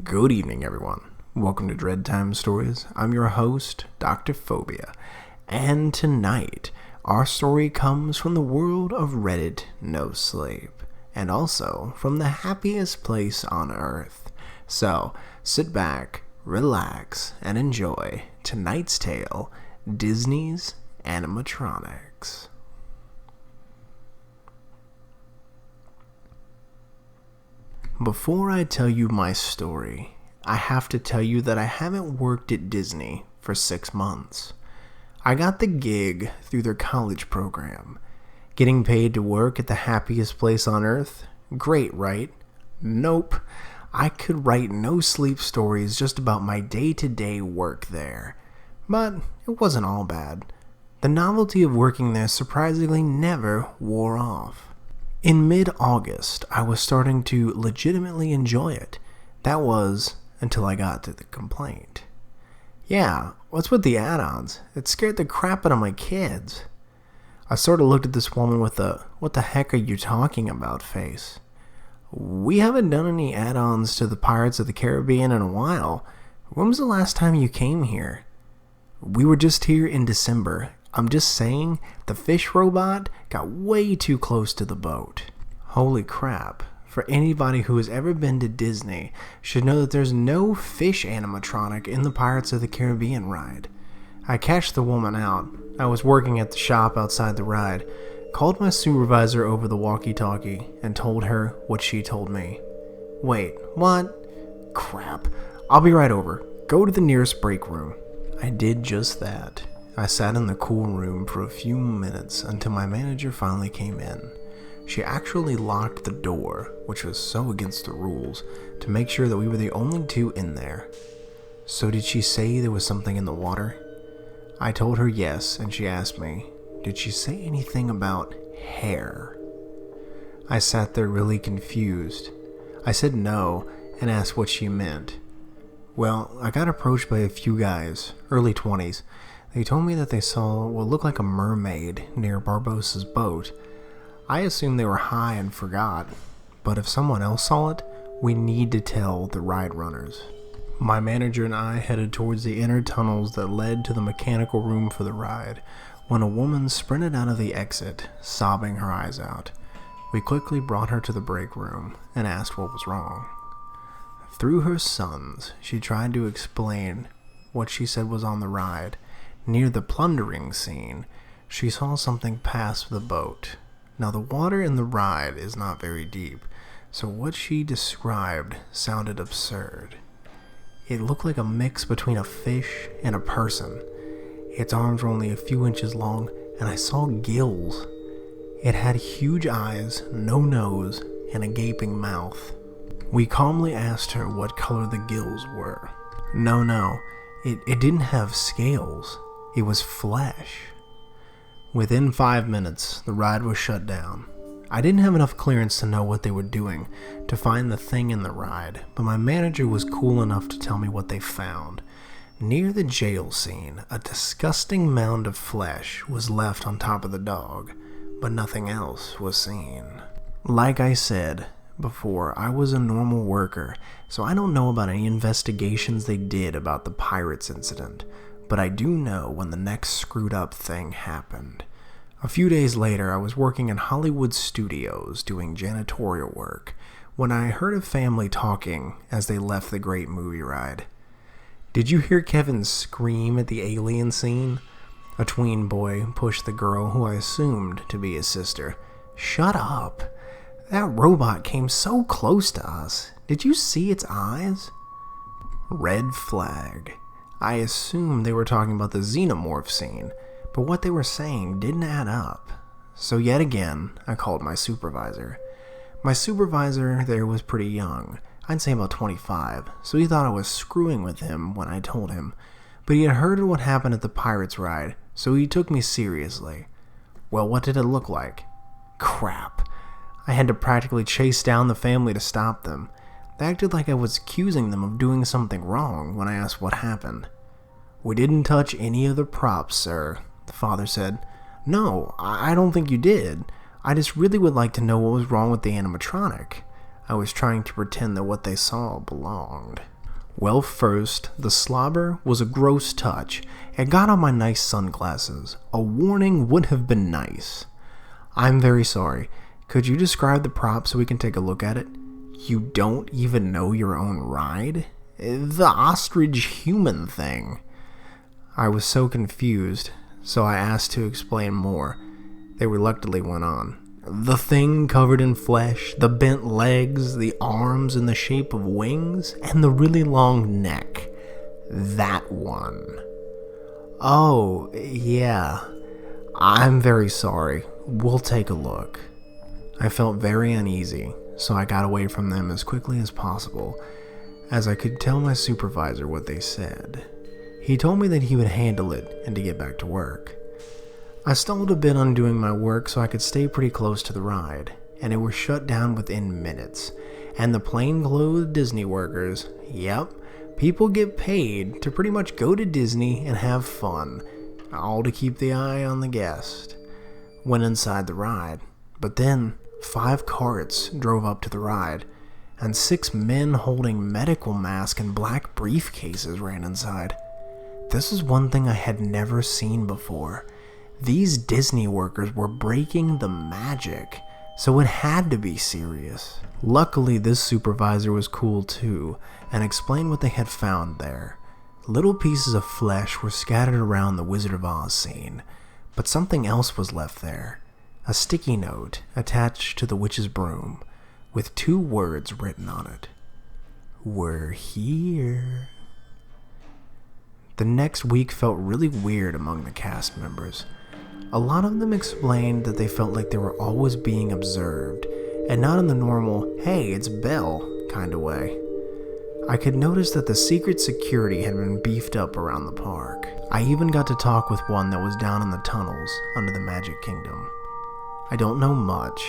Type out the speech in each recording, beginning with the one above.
Good evening, everyone. Welcome to Dread Time Stories. I'm your host, Dr. Phobia, and tonight, our story comes from the world of Reddit No Sleep, and also from the happiest place on Earth. So, sit back, relax, and enjoy tonight's tale, Disney's Animatronics. Before I tell you my story, I have to tell you that I haven't worked at Disney for 6 months. I got the gig through their college program. Getting paid to work at the happiest place on earth? Great, right? Nope. I could write no sleep stories just about my day-to-day work there. But it wasn't all bad. The novelty of working there surprisingly never wore off. In mid-August, I was starting to legitimately enjoy it. That was until I got to the complaint. Yeah, what's with the add-ons? It scared the crap out of my kids. I sort of looked at this woman with a "what the heck are you talking about" face. We haven't done any add-ons to the Pirates of the Caribbean in a while. When was the last time you came here? We were just here in December. I'm just saying, the fish robot got way too close to the boat. Holy crap. For anybody who has ever been to Disney should know that there's no fish animatronic in the Pirates of the Caribbean ride. I cashed the woman out. I was working at the shop outside the ride, called my supervisor over the walkie-talkie, and told her what she told me. Wait, what? Crap. I'll be right over. Go to the nearest break room. I did just that. I sat in the cool room for a few minutes until my manager finally came in. She actually locked the door, which was so against the rules, to make sure that we were the only two in there. So did she say there was something in the water? I told her yes, and she asked me, did she say anything about hair? I sat there really confused. I said no, and asked what she meant. Well, I got approached by a few guys, early 20s. They told me that they saw what looked like a mermaid near Barbossa's boat. I assumed they were high and forgot, but if someone else saw it, we need to tell the ride runners. My manager and I headed towards the inner tunnels that led to the mechanical room for the ride, when a woman sprinted out of the exit, sobbing her eyes out. We quickly brought her to the break room and asked what was wrong. Through her sons, she tried to explain what she said was on the ride. Near the plundering scene, she saw something pass the boat. Now, the water in the ride is not very deep, so what she described sounded absurd. It looked like a mix between a fish and a person. Its arms were only a few inches long, and I saw gills. It had huge eyes, no nose, and a gaping mouth. We calmly asked her what color the gills were. No, it didn't have scales. It was flesh. Within 5 minutes, the ride was shut down. I didn't have enough clearance to know what they were doing to find the thing in the ride, but my manager was cool enough to tell me what they found. Near the jail scene, a disgusting mound of flesh was left on top of the dog, but nothing else was seen. Like I said before, I was a normal worker, so I don't know about any investigations they did about the Pirates incident. But I do know when the next screwed up thing happened. A few days later, I was working in Hollywood studios doing janitorial work when I heard a family talking as they left the great movie ride. Did you hear Kevin scream at the alien scene? A tween boy pushed the girl who I assumed to be his sister. Shut up. That robot came so close to us. Did you see its eyes? Red flag. I assumed they were talking about the xenomorph scene, but what they were saying didn't add up. So yet again, I called my supervisor. My supervisor there was pretty young, I'd say about 25, so he thought I was screwing with him when I told him. But he had heard of what happened at the Pirates ride, so he took me seriously. Well, what did it look like? Crap. I had to practically chase down the family to stop them. They acted like I was accusing them of doing something wrong when I asked what happened. We didn't touch any of the props, sir, the father said. No, I don't think you did. I just really would like to know what was wrong with the animatronic. I was trying to pretend that what they saw belonged. Well, first, the slobber was a gross touch. It got on my nice sunglasses. A warning would have been nice. I'm very sorry. Could you describe the prop so we can take a look at it? You don't even know your own ride? The ostrich human thing. I was so confused, so I asked to explain more. They reluctantly went on. The thing covered in flesh, the bent legs, the arms in the shape of wings, and the really long neck. That one. Oh, yeah. I'm very sorry. We'll take a look. I felt very uneasy, so I got away from them as quickly as possible, as I could tell my supervisor what they said. He told me that he would handle it and to get back to work. I stalled a bit on doing my work so I could stay pretty close to the ride, and it was shut down within minutes. And the plainclothes Disney workers, yep, people get paid to pretty much go to Disney and have fun, all to keep the eye on the guest. Went inside the ride, but then 5 carts drove up to the ride, and 6 men holding medical masks and black briefcases ran inside. This is one thing I had never seen before. These Disney workers were breaking the magic, so it had to be serious. Luckily, this supervisor was cool too, and explained what they had found there. Little pieces of flesh were scattered around the Wizard of Oz scene, but something else was left there. A sticky note attached to the witch's broom, with 2 words written on it. We're here. The next week felt really weird among the cast members. A lot of them explained that they felt like they were always being observed, and not in the normal, hey, it's Belle kind of way. I could notice that the secret security had been beefed up around the park. I even got to talk with one that was down in the tunnels under the Magic Kingdom. I don't know much,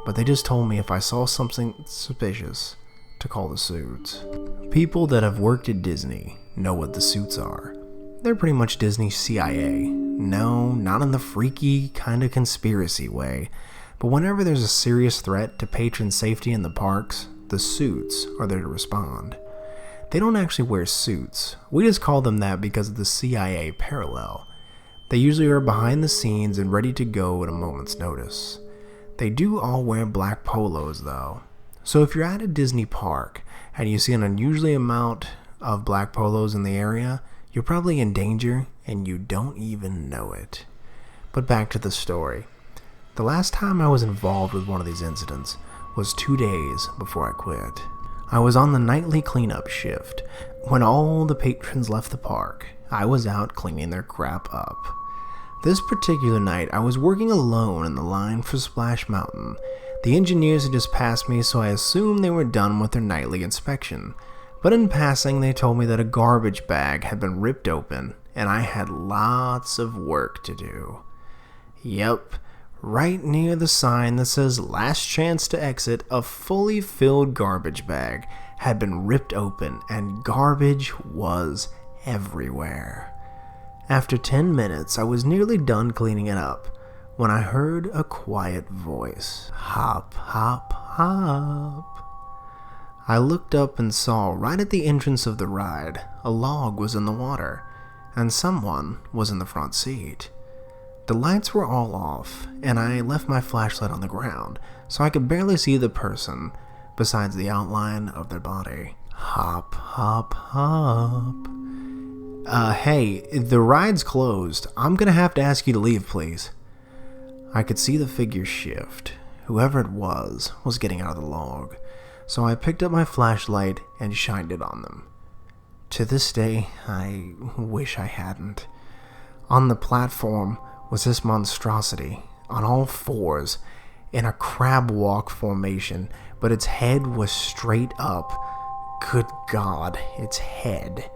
but they just told me if I saw something suspicious, to call the suits. People that have worked at Disney know what the suits are. They're pretty much Disney's CIA. No, not in the freaky kind of conspiracy way, but whenever there's a serious threat to patron safety in the parks, the suits are there to respond. They don't actually wear suits. We just call them that because of the CIA parallel. They usually are behind the scenes and ready to go at a moment's notice. They do all wear black polos though. So if you're at a Disney park and you see an unusual amount of black polos in the area, you're probably in danger and you don't even know it. But back to the story. The last time I was involved with one of these incidents was 2 days before I quit. I was on the nightly cleanup shift. When all the patrons left the park, I was out cleaning their crap up. This particular night, I was working alone in the line for Splash Mountain. The engineers had just passed me, so I assumed they were done with their nightly inspection. But in passing, they told me that a garbage bag had been ripped open, and I had lots of work to do. Yep, right near the sign that says "Last Chance to Exit," a fully filled garbage bag had been ripped open, and garbage was everywhere. After 10 minutes, I was nearly done cleaning it up when I heard a quiet voice. Hop, hop, hop. I looked up and saw right at the entrance of the ride, a log was in the water, and someone was in the front seat. The lights were all off, and I left my flashlight on the ground, so I could barely see the person, besides the outline of their body. Hop, hop, hop. Hey, the ride's closed. I'm gonna have to ask you to leave, please. I could see the figure shift. Whoever it was getting out of the log, so I picked up my flashlight and shined it on them. To this day, I wish I hadn't. On the platform was this monstrosity, on all fours, in a crab walk formation, but its head was straight up. Good God, its head.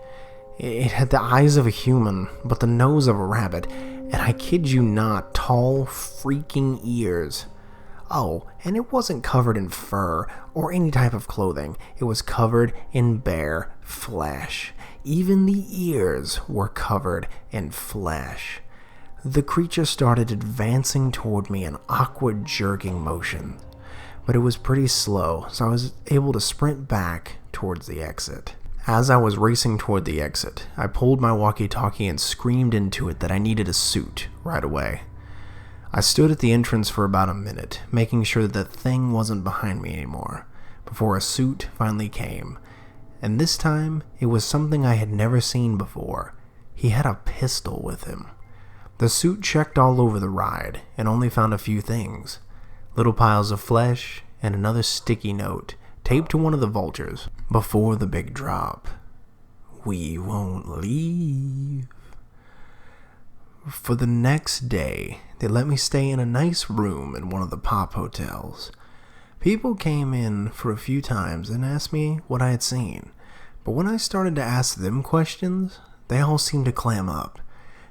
It had the eyes of a human, but the nose of a rabbit, and I kid you not, tall freaking ears. Oh, and it wasn't covered in fur or any type of clothing. It was covered in bare flesh. Even the ears were covered in flesh. The creature started advancing toward me in awkward jerking motion, but it was pretty slow, so I was able to sprint back towards the exit. As I was racing toward the exit, I pulled my walkie-talkie and screamed into it that I needed a suit right away. I stood at the entrance for about a minute, making sure that the thing wasn't behind me anymore, before a suit finally came. And this time, it was something I had never seen before. He had a pistol with him. The suit checked all over the ride, and only found a few things. Little piles of flesh, and another sticky note, taped to one of the vultures, before the big drop. We won't leave. For the next day, they let me stay in a nice room in one of the pop hotels. People came in for a few times and asked me what I had seen, but when I started to ask them questions, they all seemed to clam up.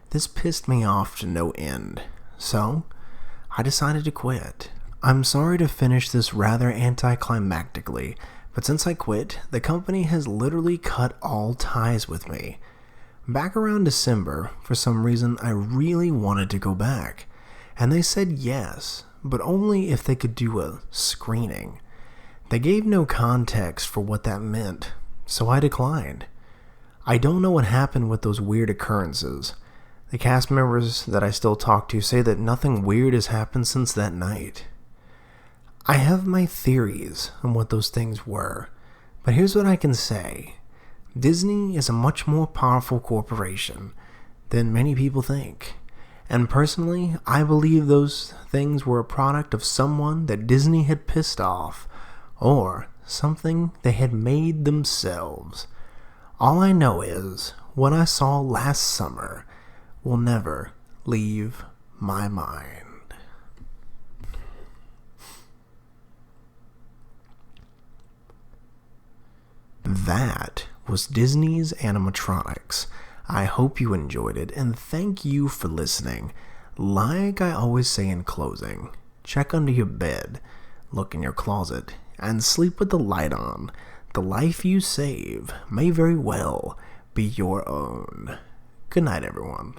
This pissed me off to no end, so I decided to quit. I'm sorry to finish this rather anticlimactically, but since I quit, the company has literally cut all ties with me. Back around December, for some reason, I really wanted to go back, and they said yes, but only if they could do a screening. They gave no context for what that meant, so I declined. I don't know what happened with those weird occurrences. The cast members that I still talk to say that nothing weird has happened since that night. I have my theories on what those things were, but here's what I can say. Disney is a much more powerful corporation than many people think. And personally, I believe those things were a product of someone that Disney had pissed off, or something they had made themselves. All I know is, what I saw last summer will never leave my mind. That was Disney's Animatronics. I hope you enjoyed it, and thank you for listening. Like I always say in closing, check under your bed, look in your closet, and sleep with the light on. The life you save may very well be your own. Good night, everyone.